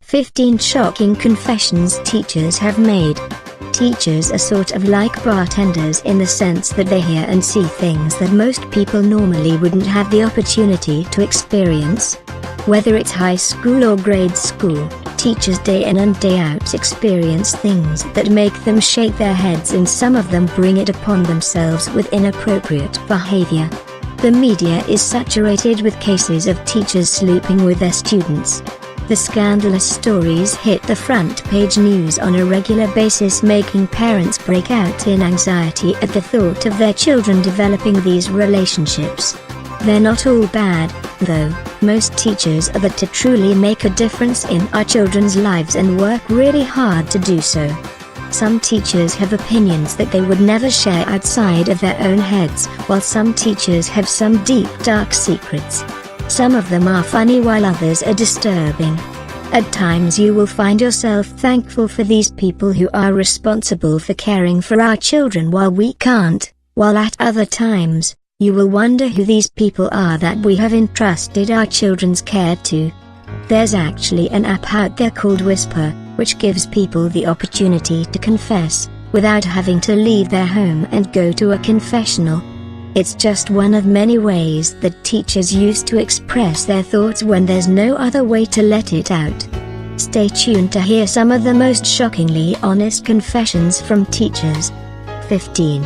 15 shocking confessions teachers have made. Teachers are sort of like bartenders in the sense that they hear and see things that most people normally wouldn't have the opportunity to experience. Whether it's high school or grade school, teachers day in and day out experience things that make them shake their heads, and some of them bring it upon themselves with inappropriate behavior. The media is saturated with cases of teachers sleeping with their students. The scandalous stories hit the front page news on a regular basis, making parents break out in anxiety at the thought of their children developing these relationships. They're not all bad, though. Most teachers are there to truly make a difference in our children's lives and work really hard to do so. Some teachers have opinions that they would never share outside of their own heads, while some teachers have some deep dark secrets. Some of them are funny while others are disturbing. At times you will find yourself thankful for these people who are responsible for caring for our children while we can't, while at other times, you will wonder who these people are that we have entrusted our children's care to. There's actually an app out there called Whisper, which gives people the opportunity to confess, without having to leave their home and go to a confessional. It's just one of many ways that teachers use to express their thoughts when there's no other way to let it out. Stay tuned to hear some of the most shockingly honest confessions from teachers. 15.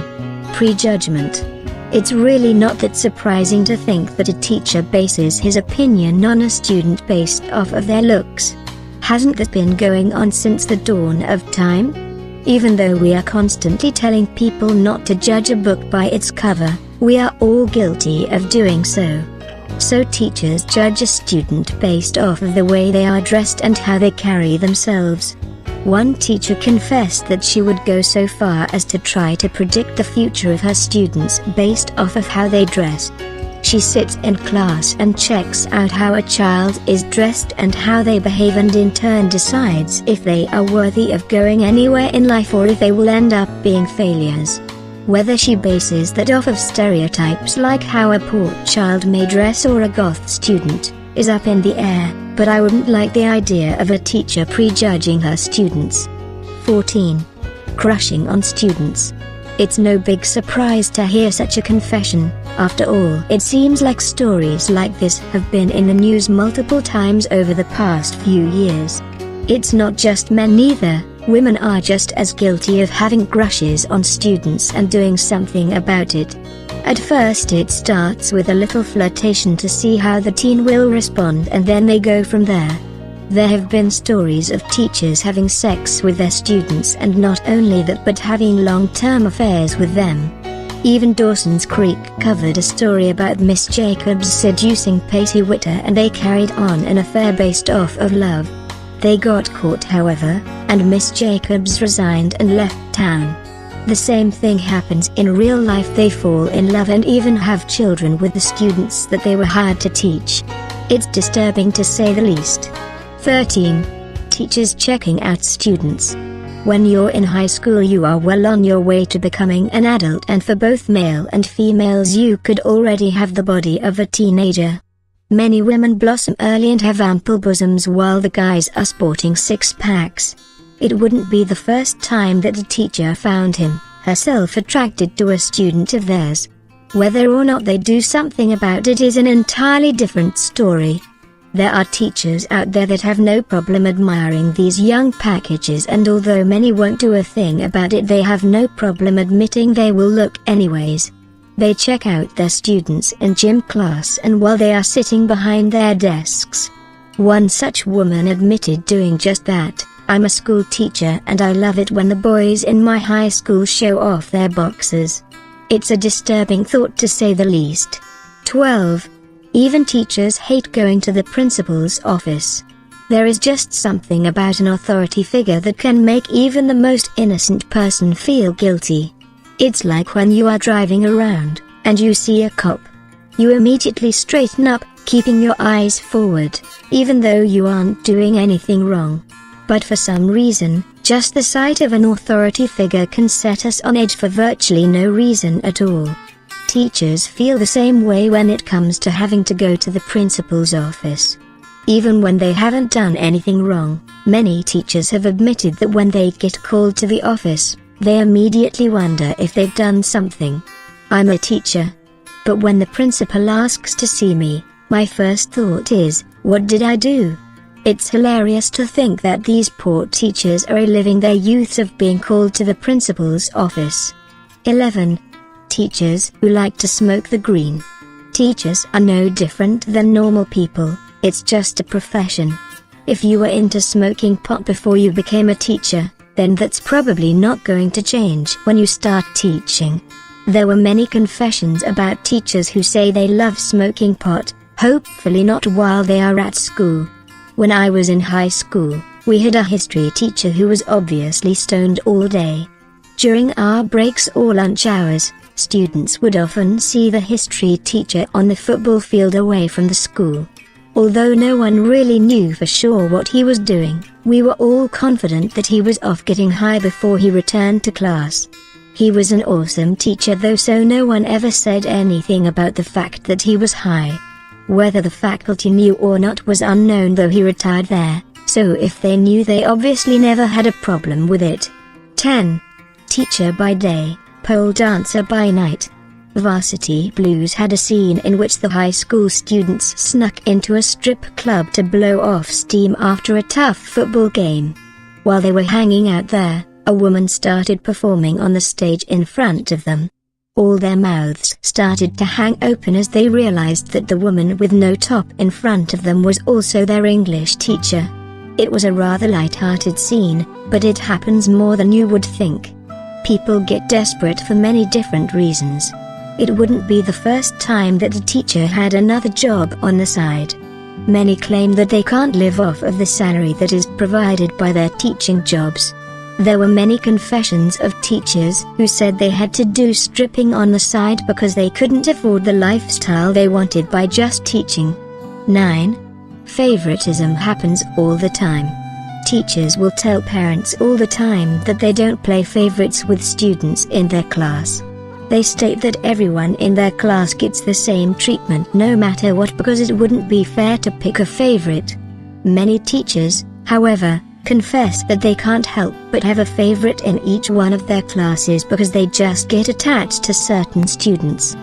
Prejudgment. It's really not that surprising to think that a teacher bases his opinion on a student based off of their looks. Hasn't that been going on since the dawn of time? Even though we are constantly telling people not to judge a book by its cover, we are all guilty of doing so. So teachers judge a student based off of the way they are dressed and how they carry themselves. One teacher confessed that she would go so far as to try to predict the future of her students based off of how they dress. She sits in class and checks out how a child is dressed and how they behave, and in turn decides if they are worthy of going anywhere in life or if they will end up being failures. Whether she bases that off of stereotypes like how a poor child may dress or a goth student, is up in the air, but I wouldn't like the idea of a teacher prejudging her students. 14. Crushing on students. It's no big surprise to hear such a confession. After all, it seems like stories like this have been in the news multiple times over the past few years. It's not just men either. Women are just as guilty of having crushes on students and doing something about it. At first it starts with a little flirtation to see how the teen will respond, and then they go from there. There have been stories of teachers having sex with their students, and not only that but having long-term affairs with them. Even Dawson's Creek covered a story about Miss Jacobs seducing Pacey Witter, and they carried on an affair based off of love. They got caught however, and Miss Jacobs resigned and left town. The same thing happens in real life. They fall in love and even have children with the students that they were hired to teach. It's disturbing to say the least. 13. Teachers checking out students. When you're in high school you are well on your way to becoming an adult, and for both male and females you could already have the body of a teenager. Many women blossom early and have ample bosoms while the guys are sporting six-packs. It wouldn't be the first time that a teacher found him, herself attracted to a student of theirs. Whether or not they do something about it is an entirely different story. There are teachers out there that have no problem admiring these young packages, and although many won't do a thing about it, they have no problem admitting they will look anyways. They check out their students in gym class and while they are sitting behind their desks. One such woman admitted doing just that. I'm a school teacher and I love it when the boys in my high school show off their boxers. It's a disturbing thought to say the least. 12. Even teachers hate going to the principal's office. There is just something about an authority figure that can make even the most innocent person feel guilty. It's like when you are driving around, and you see a cop. You immediately straighten up, keeping your eyes forward, even though you aren't doing anything wrong. But for some reason, Just the sight of an authority figure can set us on edge for virtually no reason at all. Teachers feel the same way when it comes to having to go to the principal's office. Even when they haven't done anything wrong, many teachers have admitted that when they get called to the office, they immediately wonder if they've done something. I'm a teacher. But when the principal asks to see me, my first thought is, what did I do? It's hilarious to think that these poor teachers are reliving their youths of being called to the principal's office. 11. Teachers who like to smoke the green. Teachers are no different than normal people, it's just a profession. If you were into smoking pot before you became a teacher, then that's probably not going to change when you start teaching. There were many confessions about teachers who say they love smoking pot, hopefully not while they are at school. When I was in high school, we had a history teacher who was obviously stoned all day. During our breaks or lunch hours, students would often see the history teacher on the football field away from the school. Although no one really knew for sure what he was doing, we were all confident that he was off getting high before he returned to class. He was an awesome teacher though, so no one ever said anything about the fact that he was high. Whether the faculty knew or not was unknown, though he retired there, so if they knew, they obviously never had a problem with it. 10. Teacher by day, pole dancer by night. Varsity Blues had a scene in which the high school students snuck into a strip club to blow off steam after a tough football game. While they were hanging out there, a woman started performing on the stage in front of them. All their mouths started to hang open as they realized that the woman with no top in front of them was also their English teacher. It was a rather light-hearted scene, but it happens more than you would think. People get desperate for many different reasons. It wouldn't be the first time that a teacher had another job on the side. Many claim that they can't live off of the salary that is provided by their teaching jobs. There were many confessions of teachers who said they had to do stripping on the side because they couldn't afford the lifestyle they wanted by just teaching. 9. Favoritism happens all the time. Teachers will tell parents all the time that they don't play favorites with students in their class. They state that everyone in their class gets the same treatment no matter what because it wouldn't be fair to pick a favorite. Many teachers, however, confess that they can't help but have a favorite in each one of their classes because they just get attached to certain students.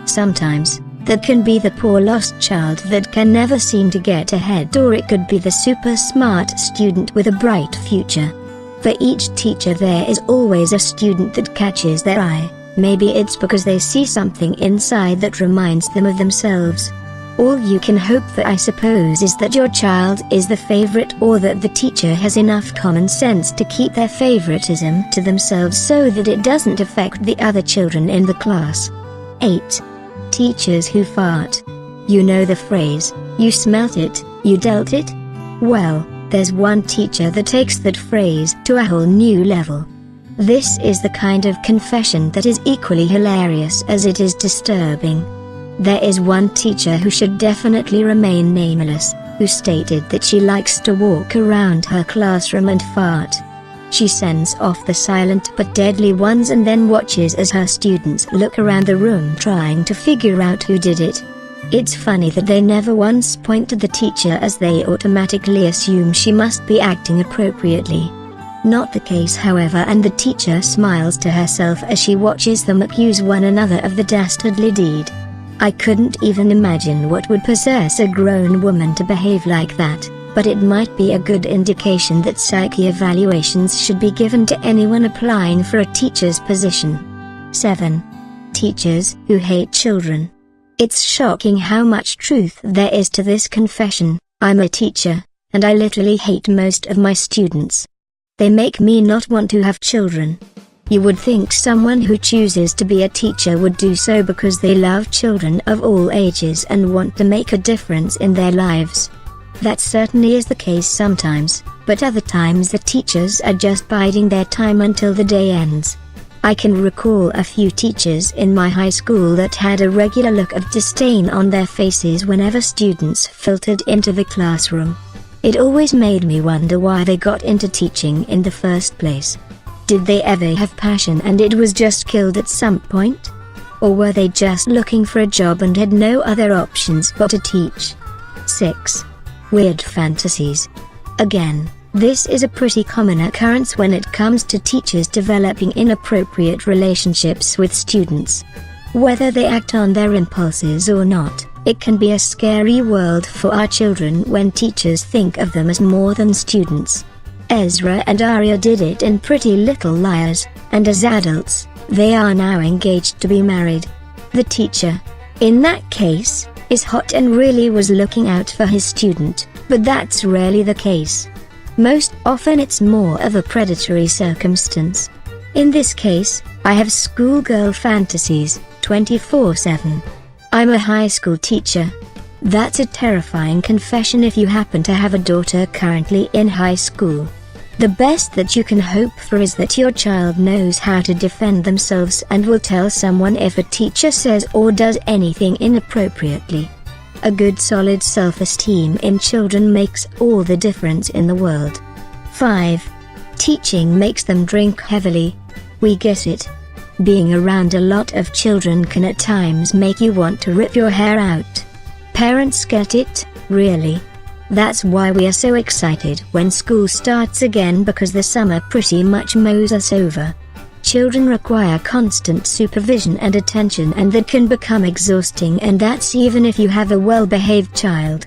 Sometimes, that can be the poor lost child that can never seem to get ahead, or it could be the super smart student with a bright future. For each teacher there is always a student that catches their eye. Maybe it's because they see something inside that reminds them of themselves. All you can hope for, I suppose, is that your child is the favorite, or that the teacher has enough common sense to keep their favoritism to themselves so that it doesn't affect the other children in the class. 8. Teachers who fart. You know the phrase, you smelt it, you dealt it? Well, there's one teacher that takes that phrase to a whole new level. This is the kind of confession that is equally hilarious as it is disturbing. There is one teacher who should definitely remain nameless, who stated that she likes to walk around her classroom and fart. She sends off the silent but deadly ones and then watches as her students look around the room trying to figure out who did it. It's funny that they never once point to the teacher, as they automatically assume she must be acting appropriately. Not the case, however, and the teacher smiles to herself as she watches them accuse one another of the dastardly deed. I couldn't even imagine what would possess a grown woman to behave like that, but it might be a good indication that psyche evaluations should be given to anyone applying for a teacher's position. 7. Teachers who hate children. It's shocking how much truth there is to this confession. I'm a teacher, and I literally hate most of my students. They make me not want to have children. You would think someone who chooses to be a teacher would do so because they love children of all ages and want to make a difference in their lives. That certainly is the case sometimes, but other times the teachers are just biding their time until the day ends. I can recall a few teachers in my high school that had a regular look of disdain on their faces whenever students filtered into the classroom. It always made me wonder why they got into teaching in the first place. Did they ever have passion and it was just killed at some point? Or were they just looking for a job and had no other options but to teach? 6. Weird fantasies. Again, this is a pretty common occurrence when it comes to teachers developing inappropriate relationships with students. Whether they act on their impulses or not, it can be a scary world for our children when teachers think of them as more than students. Ezra and Arya did it in Pretty Little Liars, and as adults, they are now engaged to be married. The teacher, in that case, is hot and really was looking out for his student, but that's rarely the case. Most often it's more of a predatory circumstance. In this case, I have schoolgirl fantasies, 24/7. I'm a high school teacher. That's a terrifying confession if you happen to have a daughter currently in high school. The best that you can hope for is that your child knows how to defend themselves and will tell someone if a teacher says or does anything inappropriately. A good solid self-esteem in children makes all the difference in the world. 5. Teaching makes them drink heavily. We get it. Being around a lot of children can at times make you want to rip your hair out. Parents get it, really. That's why we are so excited when school starts again, because the summer pretty much mows us over. Children require constant supervision and attention, and that can become exhausting, and that's even if you have a well-behaved child.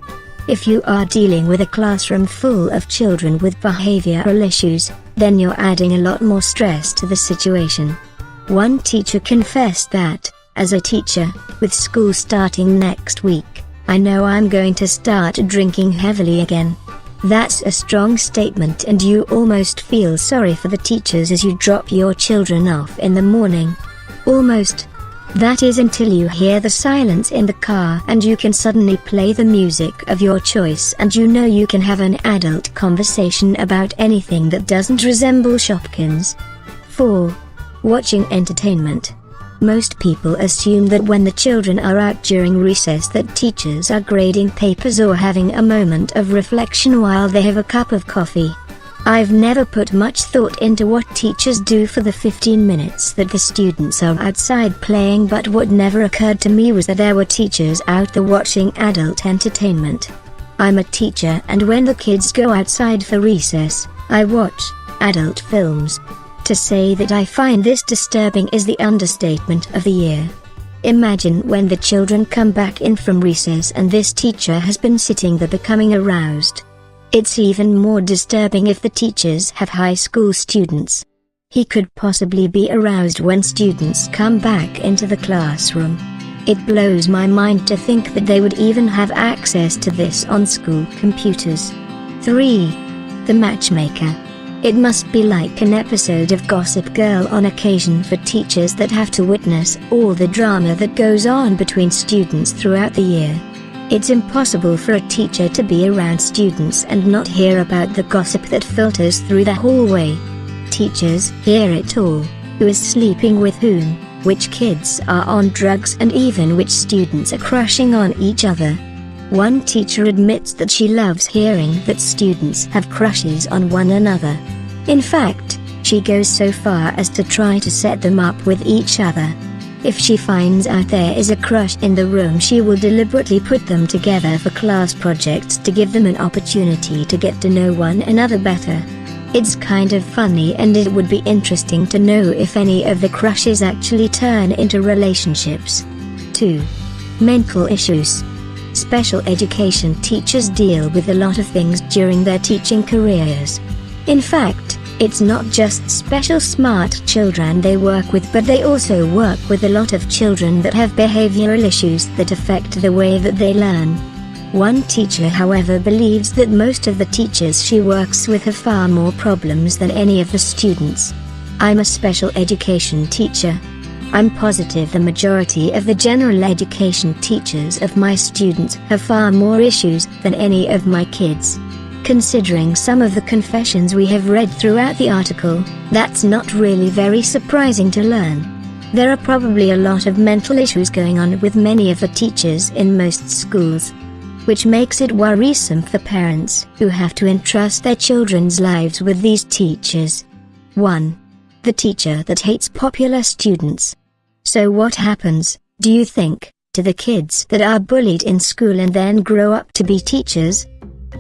If you are dealing with a classroom full of children with behavioral issues, then you're adding a lot more stress to the situation. One teacher confessed that, as a teacher, with school starting next week, I know I'm going to start drinking heavily again. That's a strong statement, and you almost feel sorry for the teachers as you drop your children off in the morning. Almost. That is until you hear the silence in the car and you can suddenly play the music of your choice, and you know you can have an adult conversation about anything that doesn't resemble Shopkins. 4. Watching entertainment. Most people assume that when the children are out during recess that teachers are grading papers or having a moment of reflection while they have a cup of coffee. I've never put much thought into what teachers do for the 15 minutes that the students are outside playing, but what never occurred to me was that there were teachers out there watching adult entertainment. I'm a teacher, and when the kids go outside for recess, I watch adult films. To say that I find this disturbing is the understatement of the year. Imagine when the children come back in from recess and this teacher has been sitting there becoming aroused. It's even more disturbing if the teachers have high school students. He could possibly be aroused when students come back into the classroom. It blows my mind to think that they would even have access to this on school computers. 3. The matchmaker. It must be like an episode of Gossip Girl on occasion for teachers that have to witness all the drama that goes on between students throughout the year. It's impossible for a teacher to be around students and not hear about the gossip that filters through the hallway. Teachers hear it all: who is sleeping with whom, which kids are on drugs, and even which students are crushing on each other. One teacher admits that she loves hearing that students have crushes on one another. In fact, she goes so far as to try to set them up with each other. If she finds out there is a crush in the room, she will deliberately put them together for class projects to give them an opportunity to get to know one another better. It's kind of funny, and it would be interesting to know if any of the crushes actually turn into relationships. 2. Mental issues. Special education teachers deal with a lot of things during their teaching careers. In fact, it's not just special smart children they work with, but they also work with a lot of children that have behavioral issues that affect the way that they learn. One teacher, however, believes that most of the teachers she works with have far more problems than any of the students. I'm a special education teacher. I'm positive the majority of the general education teachers of my students have far more issues than any of my kids. Considering some of the confessions we have read throughout the article, that's not really very surprising to learn. There are probably a lot of mental issues going on with many of the teachers in most schools. which makes it worrisome for parents who have to entrust their children's lives with these teachers. 1. The teacher that hates popular students. So what happens, do you think, to the kids that are bullied in school and then grow up to be teachers?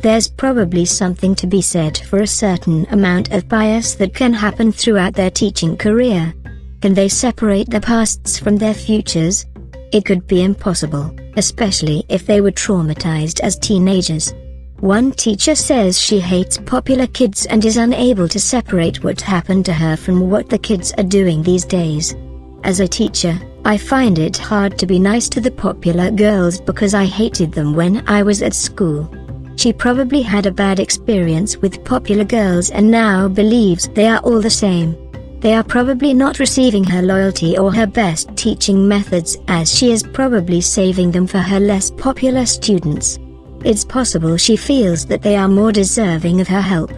There's probably something to be said for a certain amount of bias that can happen throughout their teaching career. Can they separate their pasts from their futures? It could be impossible, especially if they were traumatized as teenagers. One teacher says she hates popular kids and is unable to separate what happened to her from what the kids are doing these days. As a teacher, I find it hard to be nice to the popular girls because I hated them when I was at school. She probably had a bad experience with popular girls and now believes they are all the same. They are probably not receiving her loyalty or her best teaching methods, as she is probably saving them for her less popular students. It's possible she feels that they are more deserving of her help,